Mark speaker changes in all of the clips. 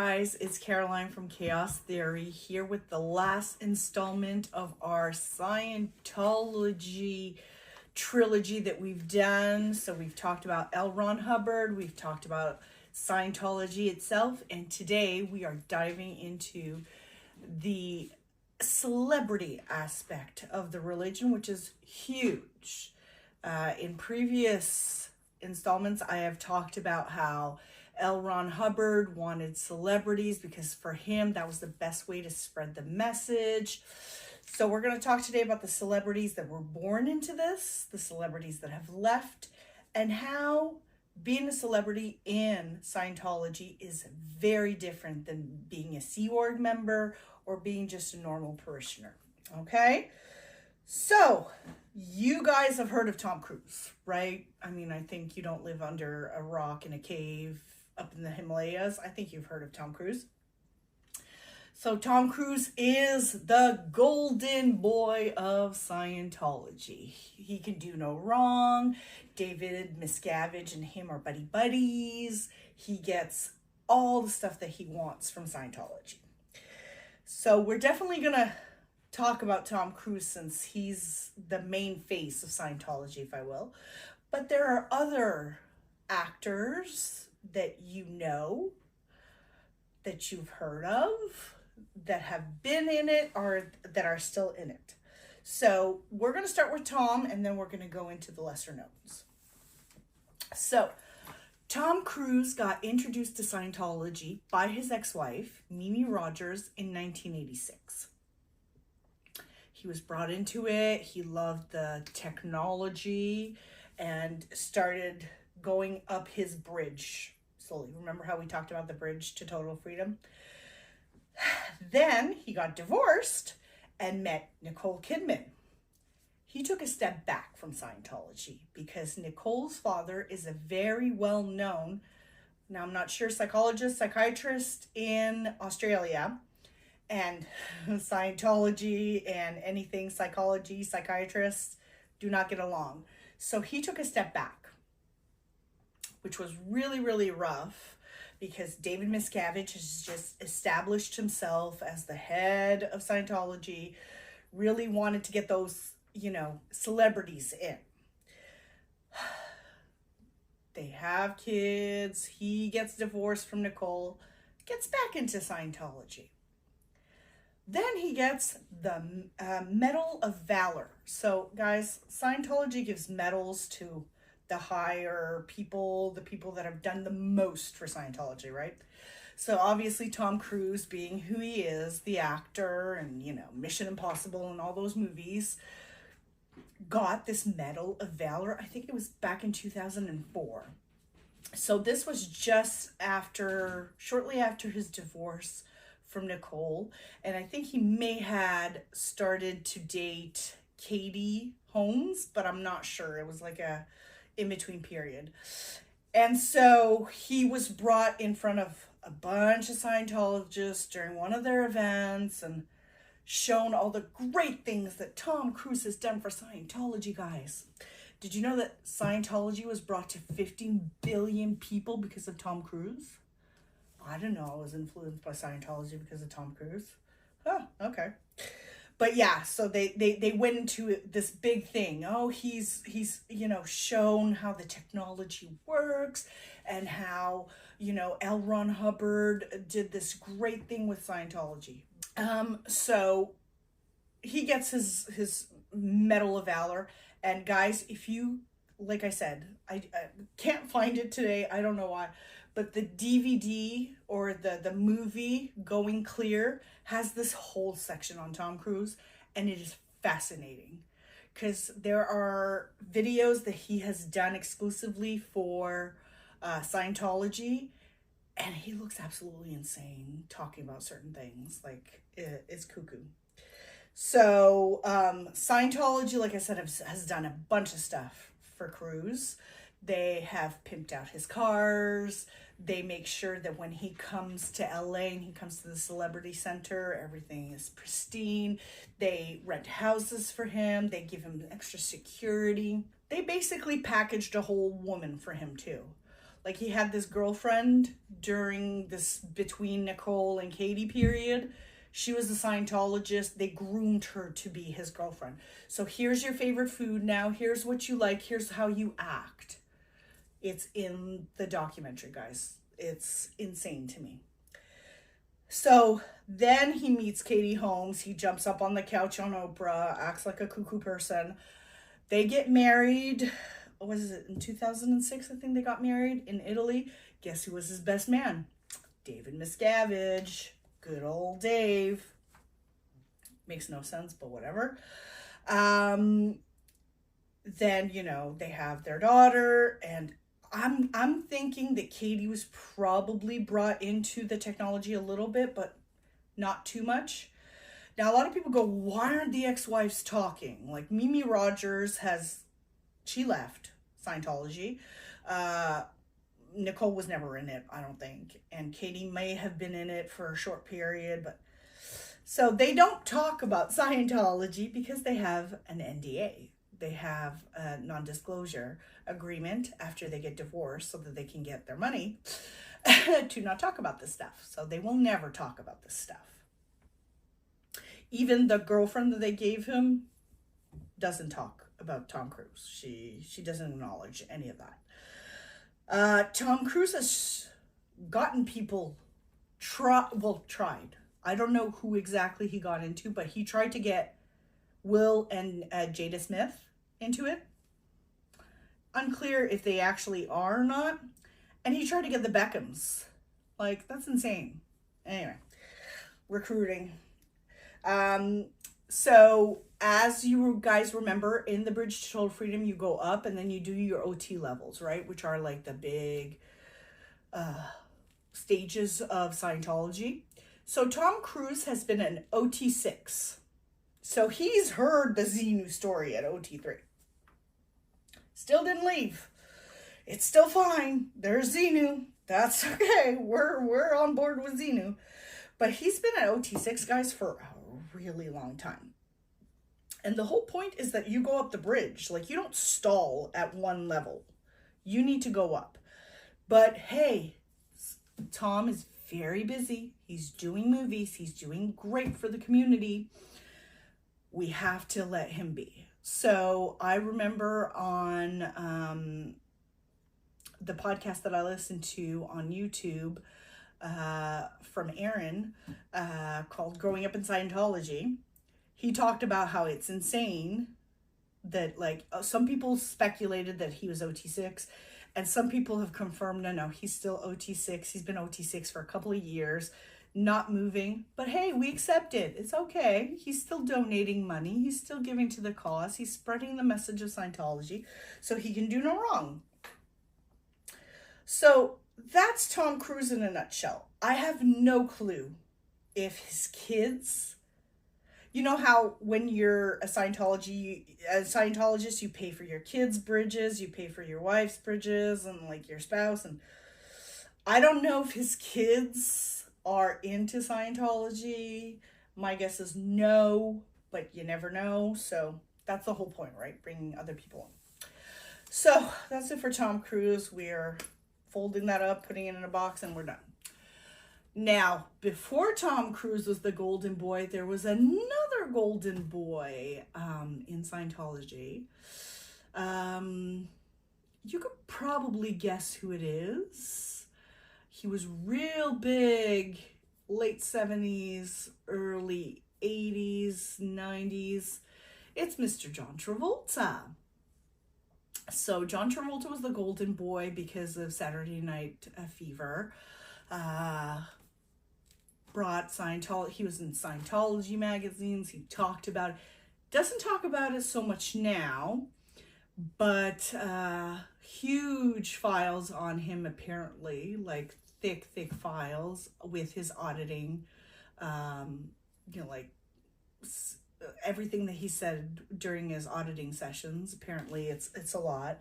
Speaker 1: guys, it's Caroline from Chaos Theory here with the last installment of our Scientology trilogy that we've done. So we've talked about L. Ron Hubbard, we've talked about Scientology itself, and today we are diving into the celebrity aspect of the religion, which is huge. In previous installments, I have talked about how L. Ron Hubbard wanted celebrities because for him, that was the best way to spread the message. So we're going to talk today about the celebrities that were born into this, the celebrities that have left, and how being a celebrity in Scientology is very different than being a Sea Org member or being just a normal parishioner. Okay? So, you guys have heard of Tom Cruise, right? I mean, I think you don't live under a rock in a cave up in the Himalayas. I think you've heard of Tom Cruise. So Tom Cruise is the golden boy of Scientology. He can do no wrong. David Miscavige and him are buddies. He gets all the stuff that he wants from Scientology. So we're definitely going to talk about Tom Cruise since he's the main face of Scientology, if I will. But there are other actors that you know, that you've heard of, that have been in it or that are still in it. So we're going to start with Tom, and then we're going to go into the lesser knowns. So Tom Cruise got introduced to Scientology by his ex-wife, Mimi Rogers, in 1986. He was brought into it. He loved the technology and started going up his bridge slowly. Remember how we talked about the bridge to total freedom? Then he got divorced and met Nicole Kidman. He took a step back from Scientology because Nicole's father is a very well-known, now I'm not sure, psychiatrist in Australia, and Scientology and anything psychology, psychiatrists do not get along. So he took a step back, which was really, really rough because David Miscavige has just established himself as the head of Scientology, really wanted to get those, celebrities in. They have kids. He gets divorced from Nicole, gets back into Scientology. Then he gets the Medal of Valor. So, guys, Scientology gives medals to the higher people, the people that have done the most for Scientology, right? So, obviously, Tom Cruise, being who he is, the actor, and, Mission Impossible and all those movies, got this Medal of Valor. I think it was back in 2004. So, this was just shortly after his divorce from Nicole, and I think he may had started to date Katie Holmes, but I'm not sure. It was like a in-between period. And so he was brought in front of a bunch of Scientologists during one of their events and shown all the great things that Tom Cruise has done for Scientology, guys. Did you know that Scientology was brought to 15 billion people because of Tom Cruise? I didn't know I was influenced by Scientology because of Tom Cruise. Oh, okay. But yeah, so they went into this big thing. Oh, he's shown how the technology works and how, L. Ron Hubbard did this great thing with Scientology. So he gets his Medal of Valor. And guys, if you, like I said, I can't find it today. I don't know why. But the DVD or the movie Going Clear has this whole section on Tom Cruise, and it is fascinating because there are videos that he has done exclusively for Scientology, and he looks absolutely insane talking about certain things. Like, it's cuckoo. So Scientology, like I said, has done a bunch of stuff for Cruise. They have pimped out his cars. They make sure that when he comes to LA and he comes to the Celebrity Center, everything is pristine. They rent houses for him. They give him extra security. They basically packaged a whole woman for him too. Like, he had this girlfriend during this between Nicole and Katie period. She was a Scientologist. They groomed her to be his girlfriend. So here's your favorite food now. Here's what you like. Here's how you act. It's in the documentary, guys. It's insane to me. So then he meets Katie Holmes. He jumps up on the couch on Oprah, acts like a cuckoo person. They get married. What was it, in 2006? I think they got married in Italy. Guess who was his best man? David Miscavige. Good old Dave. Makes no sense, but whatever. Then, you know, they have their daughter, and I'm thinking that Katie was probably brought into the technology a little bit, but not too much. Now, a lot of people go, why aren't the ex-wives talking? Like, Mimi Rogers she left Scientology. Nicole was never in it, I don't think. And Katie may have been in it for a short period, but so they don't talk about Scientology because they have an NDA. They have a non-disclosure agreement after they get divorced so that they can get their money to not talk about this stuff. So they will never talk about this stuff. Even the girlfriend that they gave him doesn't talk about Tom Cruise. She doesn't acknowledge any of that. Tom Cruise has gotten people tried. I don't know who exactly he got into, but he tried to get Will and Jada Smith into it. Unclear if they actually are or not. And he tried to get the Beckhams. Like, that's insane. Anyway, recruiting. So as you guys remember, in the Bridge to Total Freedom, you go up and then you do your OT levels, right? Which are like the big stages of Scientology. So Tom Cruise has been an OT6. So he's heard the Xenu story at OT3. Still didn't leave. It's still fine. There's Xenu. That's okay. We're on board with Xenu. But he's been at OT6, guys, for a really long time. And the whole point is that you go up the bridge. Like, you don't stall at one level. You need to go up. But hey, Tom is very busy. He's doing movies. He's doing great for the community. We have to let him be. So I remember on the podcast that I listened to on YouTube from Aaron called Growing Up in Scientology, he talked about how it's insane that, like, some people speculated that he was OT6, and some people have confirmed, no, he's still OT6. He's been OT6 for a couple of years, not moving. But hey, we accept it. It's okay. He's still donating money. He's still giving to the cause. He's spreading the message of Scientology, so he can do no wrong. So that's Tom Cruise in a nutshell. I have no clue if his kids... You know how when you're a Scientologist, you pay for your kids' bridges, you pay for your wife's bridges, and like your spouse. And I don't know if his kids are into Scientology. My guess is no, but you never know. So that's the whole point, right? Bringing other people in. So that's it for Tom Cruise. We're folding that up, putting it in a box, and we're done. Now, before Tom Cruise was the golden boy, there was another golden boy in Scientology. You could probably guess who it is. He was real big, late 70s, early 80s, 90s. It's Mr. John Travolta. So John Travolta was the golden boy because of Saturday Night Fever. Brought Scientology, he was in Scientology magazines, he talked about it. Doesn't talk about it so much now, but huge files on him apparently, like thick files with his auditing, like everything that he said during his auditing sessions. Apparently it's a lot.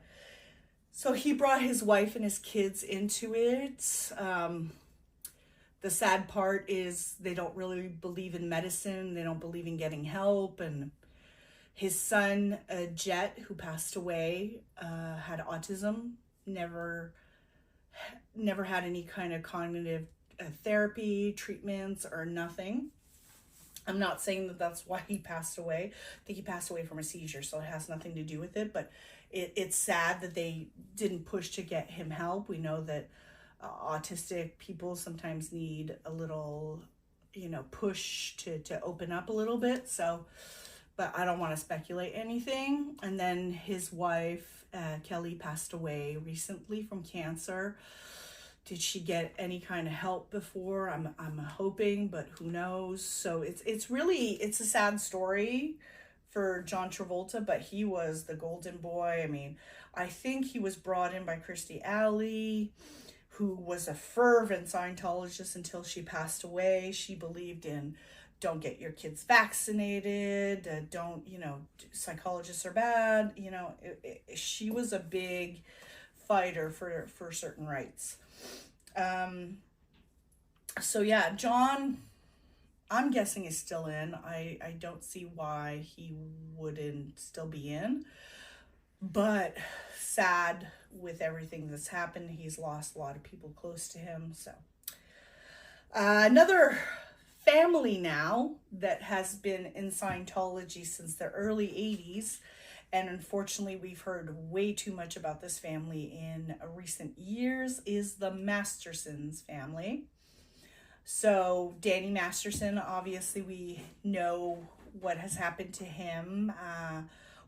Speaker 1: So he brought his wife and his kids into it. The sad part is they don't really believe in medicine. They don't believe in getting help. And his son, Jet, who passed away, had autism, never never had any kind of cognitive therapy, treatments, or nothing. I'm not saying that that's why he passed away. I think he passed away from a seizure, so it has nothing to do with it. But it's sad that they didn't push to get him help. We know that autistic people sometimes need a little, push to open up a little bit. So, but I don't want to speculate anything. And then his wife, Kelly, passed away recently from cancer. Did she get any kind of help before? I'm hoping, but who knows? So it's a sad story for John Travolta, but he was the golden boy. I mean, I think he was brought in by Kirstie Alley, who was a fervent Scientologist until she passed away. She believed in don't get your kids vaccinated, don't, psychologists are bad. She was a big fighter for certain rights. So yeah, John, I'm guessing is still in. I don't see why he wouldn't still be in, but sad with everything that's happened. He's lost a lot of people close to him. So another family now that has been in Scientology since the early 80s. And unfortunately, we've heard way too much about this family in recent years, is the Mastersons family. So Danny Masterson, obviously we know what has happened to him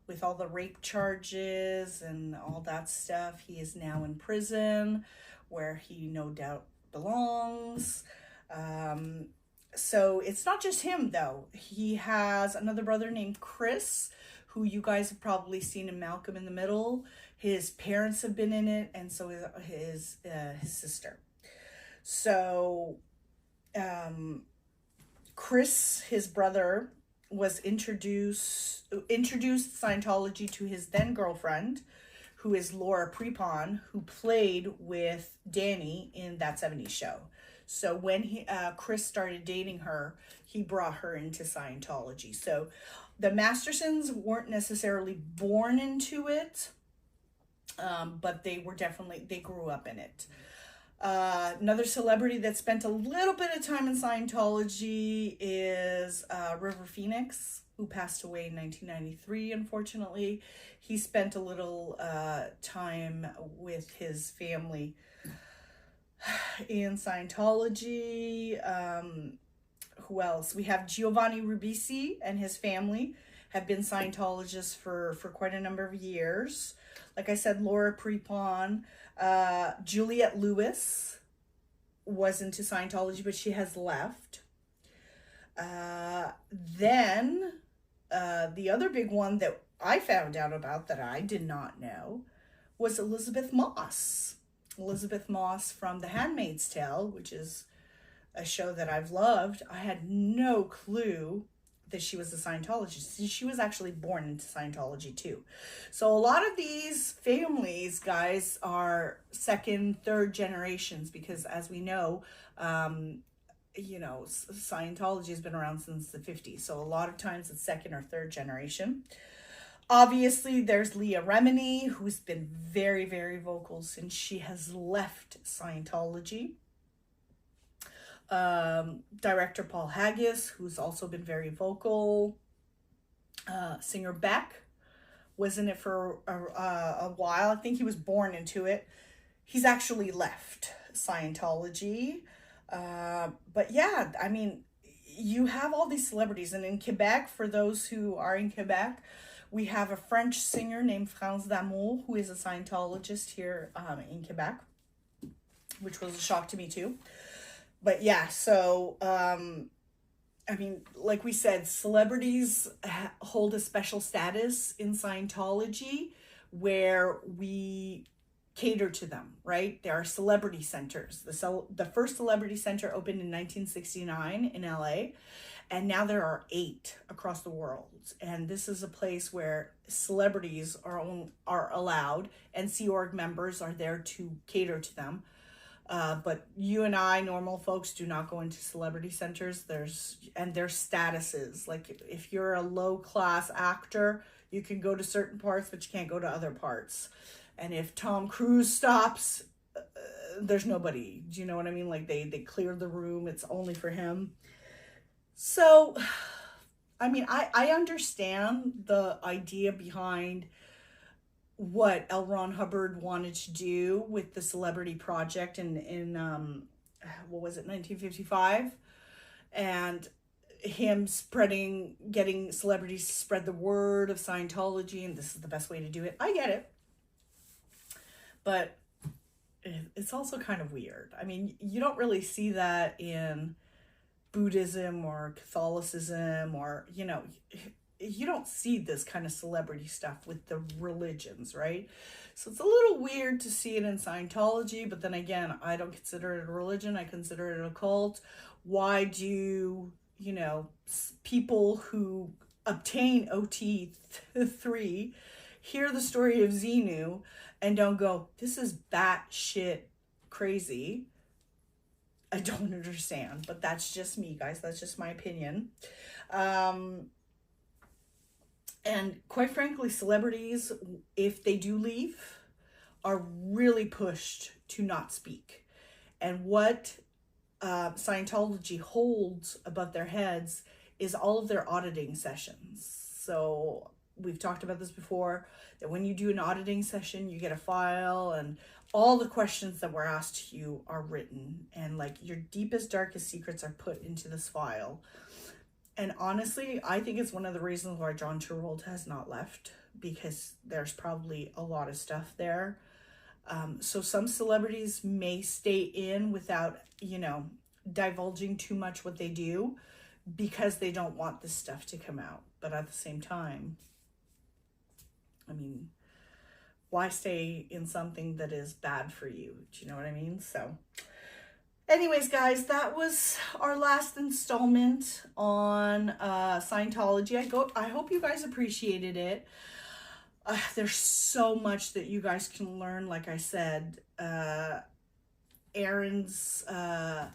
Speaker 1: with all the rape charges and all that stuff. He is now in prison where he no doubt belongs. So it's not just him though. He has another brother named Chris, who you guys have probably seen in Malcolm in the Middle. His parents have been in it, and so his sister. So Chris, his brother, was introduced Scientology to his then girlfriend, who is Laura Prepon, who played with Danny in That 70s Show. So when Chris started dating her, he brought her into Scientology. So the Mastersons weren't necessarily born into it, but they grew up in it. Another celebrity that spent a little bit of time in Scientology is River Phoenix, who passed away in 1993, unfortunately. He spent a little time with his family in Scientology. Who else? We have Giovanni Ribisi and his family have been Scientologists for quite a number of years. Like I said, Laura Prepon, Juliette Lewis was into Scientology, but she has left. Then the other big one that I found out about that I did not know was Elizabeth Moss. Elizabeth Moss from The Handmaid's Tale, which is a show that I've loved. I had no clue that she was a Scientologist. She was actually born into Scientology too. So a lot of these families, guys, are second, third generations, because as we know, Scientology has been around since the 50s. So a lot of times it's second or third generation. Obviously, there's Leah Remini, who's been very, very vocal since she has left Scientology. Director Paul Haggis, who's also been very vocal. Singer Beck was in it for a while. I think he was born into it. He's actually left Scientology. But yeah, I mean, you have all these celebrities. And in Quebec, for those who are in Quebec, we have a French singer named France d'Amour, who is a Scientologist here in Quebec, which was a shock to me too. But yeah, so, I mean, like we said, celebrities hold a special status in Scientology where we cater to them, right? There are celebrity centers. The first celebrity center opened in 1969 in LA, and now there are 8 across the world. And this is a place where celebrities are allowed, and Sea Org members are there to cater to them. But you and I, normal folks, do not go into celebrity centers. There's statuses. Like if you're a low class actor, you can go to certain parts, but you can't go to other parts. And if Tom Cruise stops, there's nobody. Do you know what I mean? Like they cleared the room. It's only for him. So, I mean, I understand the idea behind what L. Ron Hubbard wanted to do with the Celebrity Project in what was it, 1955, and him getting celebrities to spread the word of Scientology, and this is the best way to do it. I get it, but it's also kind of weird. I mean, you don't really see that in Buddhism or Catholicism, or you don't see this kind of celebrity stuff with the religions, right? So it's a little weird to see it in Scientology, but then again, I don't consider it a religion. I consider it a cult. Why do, people who obtain OT3 hear the story of Xenu and don't go, this is batshit crazy? I don't understand, but that's just me, guys. That's just my opinion. And quite frankly, celebrities, if they do leave, are really pushed to not speak. And what Scientology holds above their heads is all of their auditing sessions. So we've talked about this before, that when you do an auditing session, you get a file, and all the questions that were asked to you are written, and like your deepest, darkest secrets are put into this file. And honestly, I think it's one of the reasons why John Travolta has not left, because there's probably a lot of stuff there. So some celebrities may stay in without, divulging too much what they do, because they don't want this stuff to come out. But at the same time, I mean, why stay in something that is bad for you? Do you know what I mean? So anyways, guys, that was our last installment on Scientology. I hope you guys appreciated it. There's so much that you guys can learn. Like I said, Aaron's a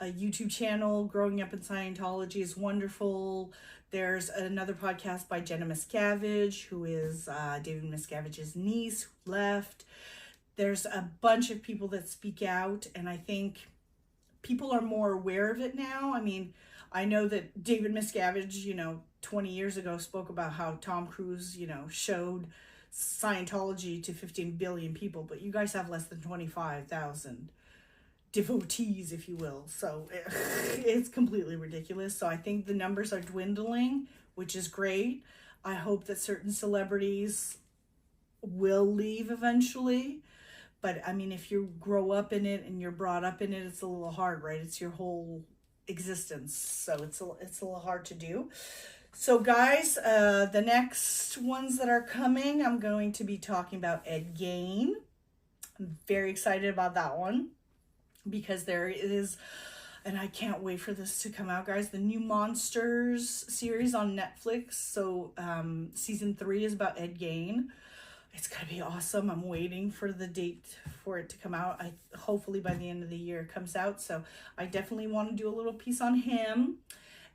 Speaker 1: YouTube channel, Growing Up in Scientology, is wonderful. There's another podcast by Jenna Miscavige, who is David Miscavige's niece, who left. There's a bunch of people that speak out, and I think people are more aware of it now. I mean, I know that David Miscavige, 20 years ago spoke about how Tom Cruise, showed Scientology to 15 billion people, but you guys have less than 25,000 devotees, if you will. So it's completely ridiculous. So I think the numbers are dwindling, which is great. I hope that certain celebrities will leave eventually. But I mean, if you grow up in it and you're brought up in it, it's a little hard, right? It's your whole existence. So it's a little hard to do. So guys, the next ones that are coming, I'm going to be talking about Ed Gein. I'm very excited about that one, because there is, and I can't wait for this to come out, guys, the new Monsters series on Netflix. So season 3 is about Ed Gein. It's gonna be awesome. I'm waiting for the date for it to come out. Hopefully by the end of the year it comes out. So I definitely want to do a little piece on him.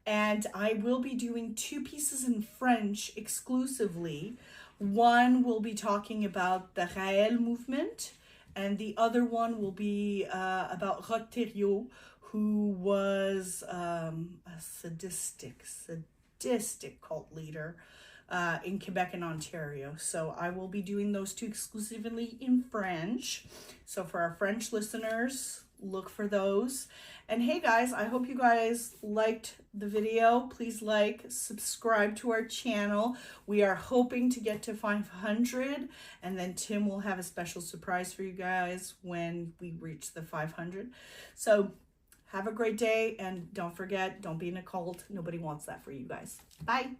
Speaker 1: And I will be doing 2 pieces in French exclusively. One will be talking about the Raël movement, and the other one will be about Rod Thériault, who was a sadistic cult leader in Quebec and Ontario. So I will be doing those 2 exclusively in French. So for our French listeners, look for those. And hey guys, I hope you guys liked the video. Please subscribe to our channel. We are hoping to get to 500, and then Tim will have a special surprise for you guys when we reach the 500. So have a great day, and don't forget, don't be in a cult. Nobody wants that for you guys. Bye.